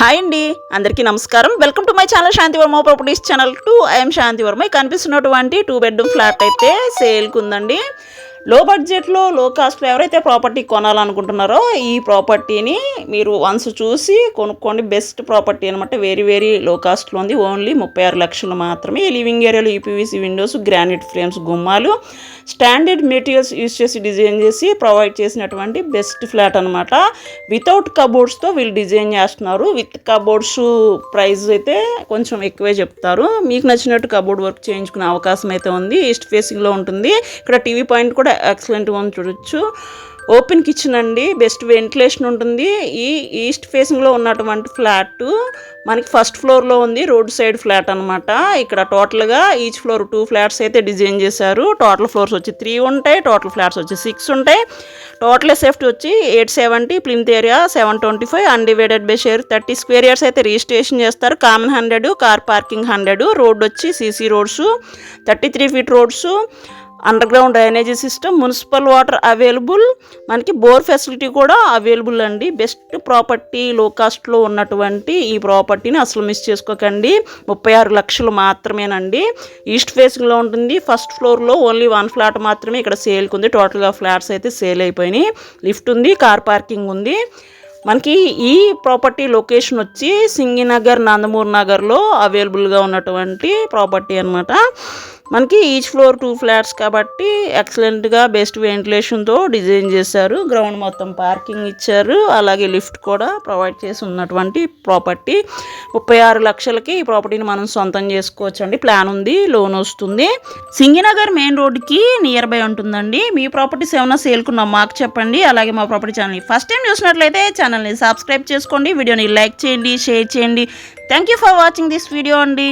Hi అండి, అందరికీ నమస్కారం. Welcome to my channel Shanti Varma properties channel 2. I'm Shanti Varma. కనిపిస్తున్నటువంటి 2 బెడ్రూమ్ ఫ్లాట్ అయితే సేల్కి ఉందండి. లో బడ్జెట్లో లో కాస్ట్లో ఎవరైతే ప్రాపర్టీ కొనాలనుకుంటున్నారో ఈ ప్రాపర్టీని మీరు వన్స్ చూసి కొనుక్కోండి. బెస్ట్ ప్రాపర్టీ అనమాట. వెరీ లో కాస్ట్లో ఉంది. ఓన్లీ 36 లక్షలు మాత్రమే. లివింగ్ ఏరియాలో యూపీవీసీ విండోస్, గ్రానైట్ ఫ్రేమ్స్, గుమ్మాలు, స్టాండర్డ్ మెటీరియల్స్ యూజ్ చేసి డిజైన్ చేసి ప్రొవైడ్ చేసినటువంటి బెస్ట్ ఫ్లాట్ అనమాట. వితౌట్ కబోర్డ్స్తో వీళ్ళు డిజైన్ చేస్తున్నారు. విత్ కబోర్డ్స్ ప్రైస్ అయితే కొంచెం ఎక్కువే చెప్తారు. మీకు నచ్చినట్టు కబోర్డ్ వర్క్ చేయించుకునే అవకాశం అయితే ఉంది. ఈస్ట్ ఫేసింగ్లో ఉంటుంది. ఇక్కడ టీవీ పాయింట్ కూడా ఎక్సలెంట్గా ఉంది, చూడొచ్చు. ఓపెన్ కిచెన్ అండి. బెస్ట్ వెంటిలేషన్ ఉంటుంది. ఈ ఈస్ట్ ఫేసింగ్లో ఉన్నటువంటి ఫ్లాట్ మనకి ఫస్ట్ ఫ్లోర్లో ఉంది. రోడ్ సైడ్ ఫ్లాట్ అనమాట. ఇక్కడ టోటల్గా ఈచ్ ఫ్లోర్ 2 ఫ్లాట్స్ అయితే డిజైన్ చేశారు. టోటల్ ఫ్లోర్స్ వచ్చి 3 ఉంటాయి. టోటల్ ఫ్లాట్స్ వచ్చి 6 ఉంటాయి. టోటల్ సేఫ్టీ వచ్చి 870, plinth area 725, undivided by share 30 square yards అయితే రిజిస్ట్రేషన్ చేస్తారు. కామన్ 100, కార్ పార్కింగ్ 100, రోడ్ వచ్చి CC roads, 33 feet roads, under ground drainage system, municipal water available, మనకి బోర్ ఫెసిలిటీ కూడా అవైలబుల్ అండి. బెస్ట్ ప్రాపర్టీ, లో కాస్ట్లో ఉన్నటువంటి ఈ ప్రాపర్టీని అసలు మిస్ చేసుకోకండి. 36 లక్షలు మాత్రమేనండి. ఈస్ట్ ఫేసింగ్లో ఉంటుంది. ఫస్ట్ ఫ్లోర్లో ఓన్లీ 1 ఫ్లాట్ మాత్రమే ఇక్కడ సేల్కి ఉంది. టోటల్గా ఫ్లాట్స్ అయితే సేల్ అయిపోయినాయి. లిఫ్ట్ ఉంది, కార్ పార్కింగ్ ఉంది. మనకి ఈ ప్రాపర్టీ లొకేషన్ వచ్చి సింగినగర్, నందమూరి నగర్లో అవైలబుల్గా ఉన్నటువంటి ప్రాపర్టీ అనమాట. మనకి ఈచ్ ఫ్లోర్ 2 ఫ్లాట్స్ కాబట్టి ఎక్సలెంట్గా బెస్ట్ వెంటిలేషన్తో డిజైన్ చేశారు. గ్రౌండ్ మొత్తం పార్కింగ్ ఇచ్చారు. అలాగే లిఫ్ట్ కూడా ప్రొవైడ్ చేసి ఉన్నటువంటి ప్రాపర్టీ. 36 లక్షలకి ఈ ప్రాపర్టీని మనం సొంతం చేసుకోవచ్చు అండి. ప్లాన్ ఉంది, లోన్ వస్తుంది. సింగినగర్ మెయిన్ రోడ్కి నియర్ బై ఉంటుందండి. మీ ప్రాపర్టీస్ ఏమైనా సేల్కున్నాం మాకు చెప్పండి. అలాగే మా ప్రాపర్టీ ఛానల్ని ఫస్ట్ టైం చూసినట్లయితే ఛానల్ని సబ్స్క్రైబ్ చేసుకోండి. వీడియోని లైక్ చేయండి, షేర్ చేయండి. Thank you for watching this video అండి.